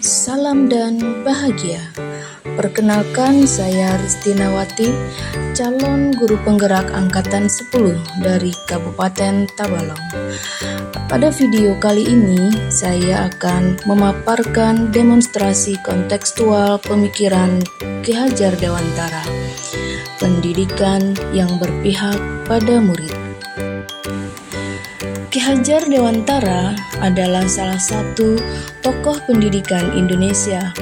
Salam dan bahagia. Perkenalkan, saya Ristinawati, calon guru penggerak angkatan 10 dari Kabupaten Tabalong. Pada video kali ini, saya akan memaparkan demonstrasi kontekstual pemikiran Ki Hajar Dewantara, pendidikan yang berpihak pada murid. Ki Hajar Dewantara adalah salah satu tokoh pendidikan Indonesia.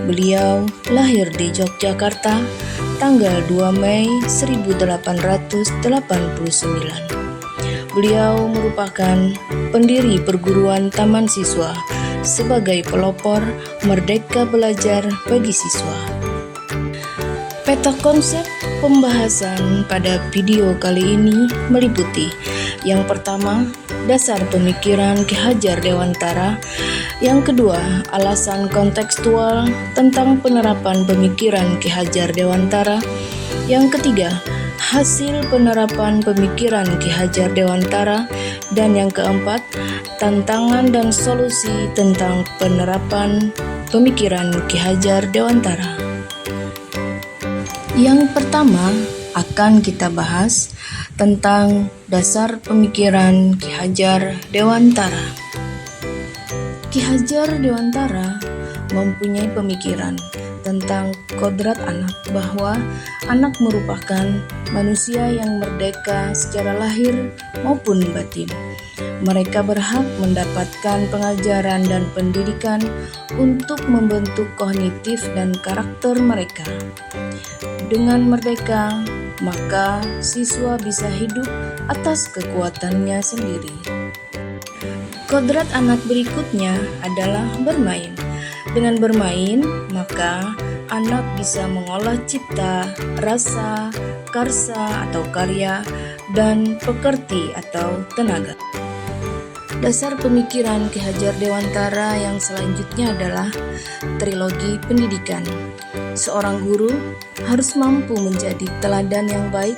Beliau lahir di Yogyakarta tanggal 2 Mei 1889. Beliau merupakan pendiri perguruan Taman Siswa sebagai pelopor merdeka belajar bagi siswa. Peta konsep pembahasan pada video kali ini meliputi: yang pertama, dasar pemikiran Ki Hajar Dewantara; yang kedua, alasan kontekstual tentang penerapan pemikiran Ki Hajar Dewantara; yang ketiga, hasil penerapan pemikiran Ki Hajar Dewantara; dan yang keempat, tantangan dan solusi tentang penerapan pemikiran Ki Hajar Dewantara. Yang pertama akan kita bahas tentang dasar pemikiran Ki Hajar Dewantara. Ki Hajar Dewantara mempunyai pemikiran tentang kodrat anak, bahwa anak merupakan manusia yang merdeka secara lahir maupun batin. Mereka berhak mendapatkan pengajaran dan pendidikan untuk membentuk kognitif dan karakter mereka. Dengan merdeka, maka siswa bisa hidup atas kekuatannya sendiri. Kodrat anak berikutnya adalah bermain. Dengan bermain, maka anak bisa mengolah cipta, rasa, karsa atau karya, dan pekerti atau tenaga. Dasar pemikiran Ki Hajar Dewantara yang selanjutnya adalah trilogi pendidikan. Seorang guru harus mampu menjadi teladan yang baik,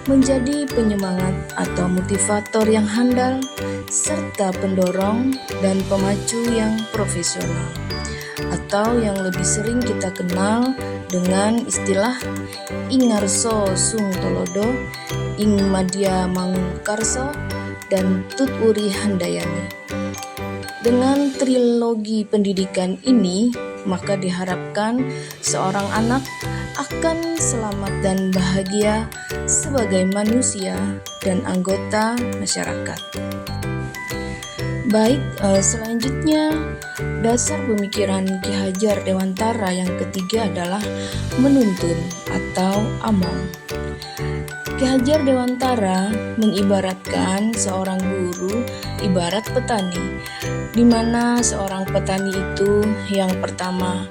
menjadi penyemangat atau motivator yang handal, serta pendorong dan pemacu yang profesional, atau yang lebih sering kita kenal dengan istilah Ingarso Sung Tolodo, Ing Madya Mangun Karso, dan Tut Uri Handayani. Dengan trilogi pendidikan ini, maka diharapkan seorang anak akan selamat dan bahagia sebagai manusia dan anggota masyarakat. Baik, selanjutnya dasar pemikiran Ki Hajar Dewantara yang ketiga adalah menuntun atau among. Ki Hajar Dewantara mengibaratkan seorang guru ibarat petani, di mana seorang petani itu yang pertama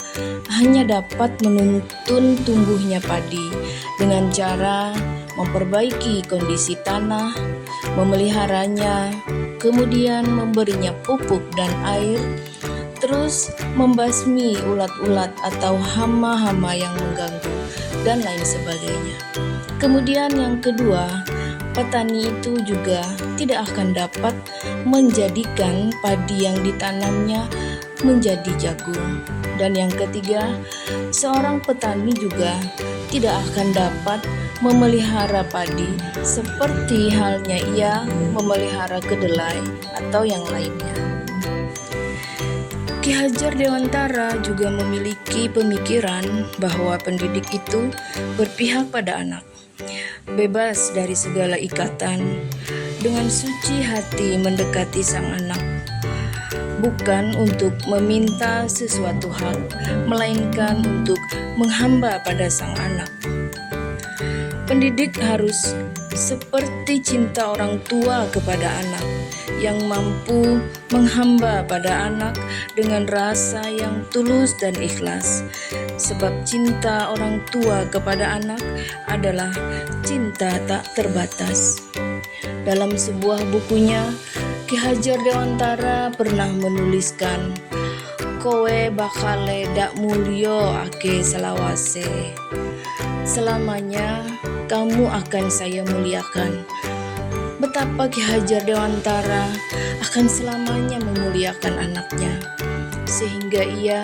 hanya dapat menuntun tumbuhnya padi dengan cara memperbaiki kondisi tanah, memeliharanya, kemudian memberinya pupuk dan air, terus membasmi ulat-ulat atau hama-hama yang mengganggu, dan lain sebagainya. Kemudian yang kedua, petani itu juga tidak akan dapat menjadikan padi yang ditanamnya menjadi jagung. Dan yang ketiga, seorang petani juga tidak akan dapat memelihara padi seperti halnya ia memelihara kedelai atau yang lainnya. Ki Hajar Dewantara juga memiliki pemikiran bahwa pendidik itu berpihak pada anak, bebas dari segala ikatan, dengan suci hati mendekati sang anak, bukan untuk meminta sesuatu hal, melainkan untuk menghamba pada sang anak. Pendidik harus seperti cinta orang tua kepada anak, yang mampu menghamba pada anak dengan rasa yang tulus dan ikhlas, sebab cinta orang tua kepada anak adalah cinta tak terbatas. Dalam sebuah bukunya, Ki Hajar Dewantara pernah menuliskan, "Kowe bakale dak mulyo ake selawase." Selamanya kamu akan saya muliakan. Betapa Ki Hajar Dewantara akan selamanya memuliakan anaknya. sehingga ia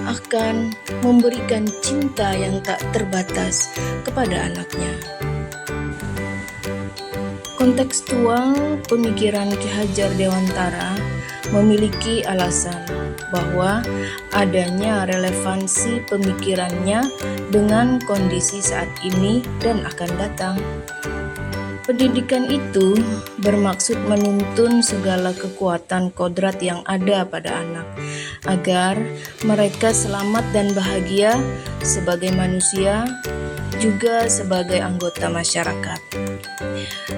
akan memberikan cinta yang tak terbatas kepada anaknya. Kontekstual pemikiran Ki Hajar Dewantara memiliki alasan bahwa adanya relevansi pemikirannya dengan kondisi saat ini dan akan datang. Pendidikan itu bermaksud menuntun segala kekuatan kodrat yang ada pada anak, agar mereka selamat dan bahagia sebagai manusia, juga sebagai anggota masyarakat.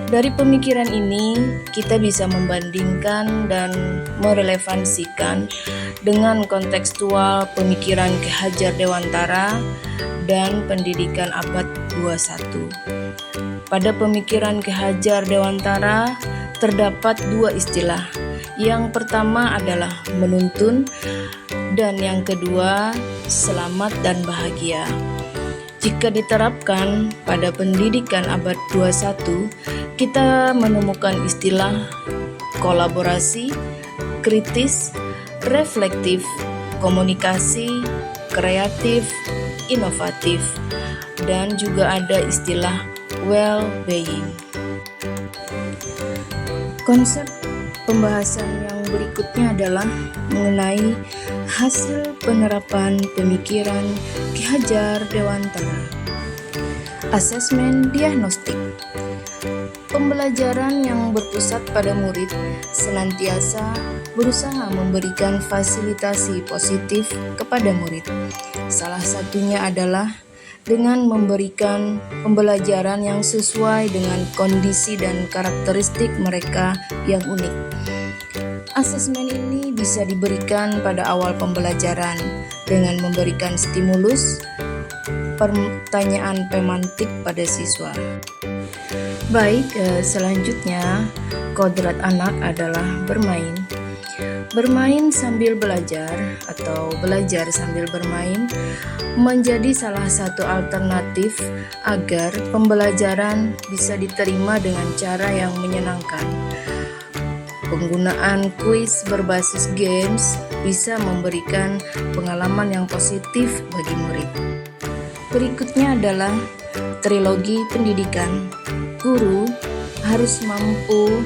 Dari pemikiran ini, kita bisa membandingkan dan merelevansikan dengan kontekstual pemikiran Ki Hajar Dewantara dan pendidikan abad 21. Pada pemikiran Ki Hajar Dewantara terdapat dua istilah. Yang pertama adalah menuntun dan yang kedua selamat dan bahagia. Jika diterapkan pada pendidikan abad 21, kita menemukan istilah kolaborasi, kritis, reflektif, komunikasi, kreatif, inovatif, dan juga ada istilah well-being. Konsep pembahasan yang berikutnya adalah mengenai hasil penerapan pemikiran Ki Hajar Dewantara. Asesmen diagnostik. Pembelajaran yang berpusat pada murid senantiasa berusaha memberikan fasilitasi positif kepada murid. Salah satunya adalah dengan memberikan pembelajaran yang sesuai dengan kondisi dan karakteristik mereka yang unik. Asesmen ini bisa diberikan pada awal pembelajaran dengan memberikan stimulus, pertanyaan pemantik pada siswa. Baik, selanjutnya kodrat anak adalah bermain. Bermain sambil belajar atau belajar sambil bermain menjadi salah satu alternatif agar pembelajaran bisa diterima dengan cara yang menyenangkan. Penggunaan kuis berbasis games bisa memberikan pengalaman yang positif bagi murid. Berikutnya adalah trilogi pendidikan. Guru harus mampu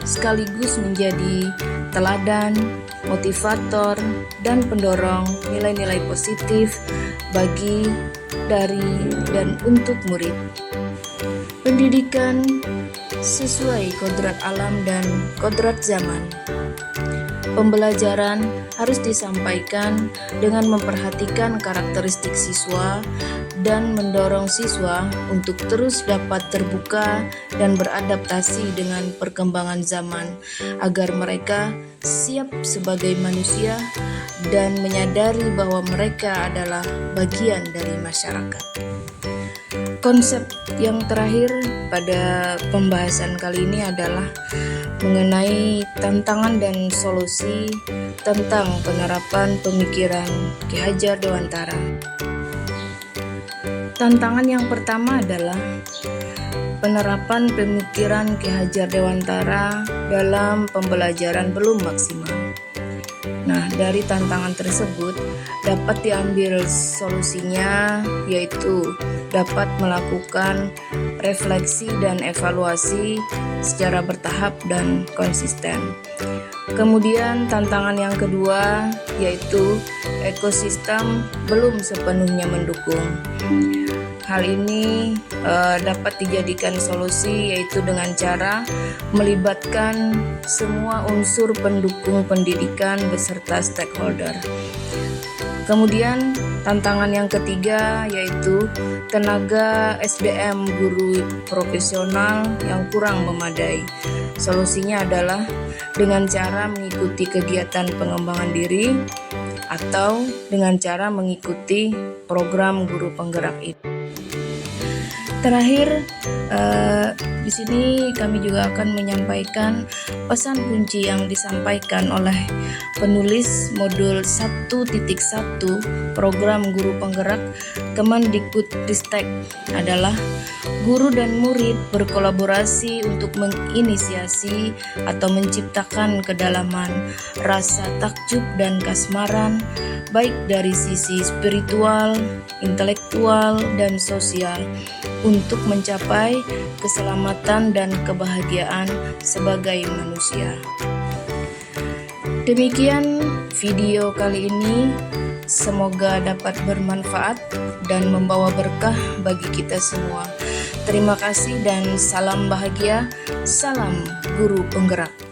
sekaligus menjadi teladan, motivator, dan pendorong nilai-nilai positif bagi, dari, dan untuk murid. Pendidikan sesuai kodrat alam dan kodrat zaman. Pembelajaran harus disampaikan dengan memperhatikan karakteristik siswa dan mendorong siswa untuk terus dapat terbuka dan beradaptasi dengan perkembangan zaman agar mereka siap sebagai manusia dan menyadari bahwa mereka adalah bagian dari masyarakat. Konsep yang terakhir pada pembahasan kali ini adalah mengenai tantangan dan solusi tentang penerapan pemikiran Ki Hajar Dewantara. Tantangan yang pertama adalah penerapan pemikiran Ki Hajar Dewantara dalam pembelajaran belum maksimal. Nah, dari tantangan tersebut dapat diambil solusinya, yaitu dapat melakukan refleksi dan evaluasi secara bertahap dan konsisten. Kemudian tantangan yang kedua yaitu ekosistem belum sepenuhnya mendukung. Hal ini dapat dijadikan solusi yaitu dengan cara melibatkan semua unsur pendukung pendidikan beserta stakeholder. Kemudian tantangan yang ketiga yaitu tenaga SDM guru profesional yang kurang memadai. Solusinya adalah dengan cara mengikuti kegiatan pengembangan diri atau dengan cara mengikuti program guru penggerak itu. Terakhir, Di sini kami juga akan menyampaikan pesan kunci yang disampaikan oleh penulis modul 1.1 program guru penggerak Kemendikbudristek adalah guru dan murid berkolaborasi untuk menginisiasi atau menciptakan kedalaman rasa takjub dan kasmaran baik dari sisi spiritual, intelektual, dan sosial untuk mencapai keselamatan dan kebahagiaan sebagai manusia. Demikian video kali ini, semoga dapat bermanfaat dan membawa berkah bagi kita semua. Terima kasih dan salam bahagia, salam guru penggerak.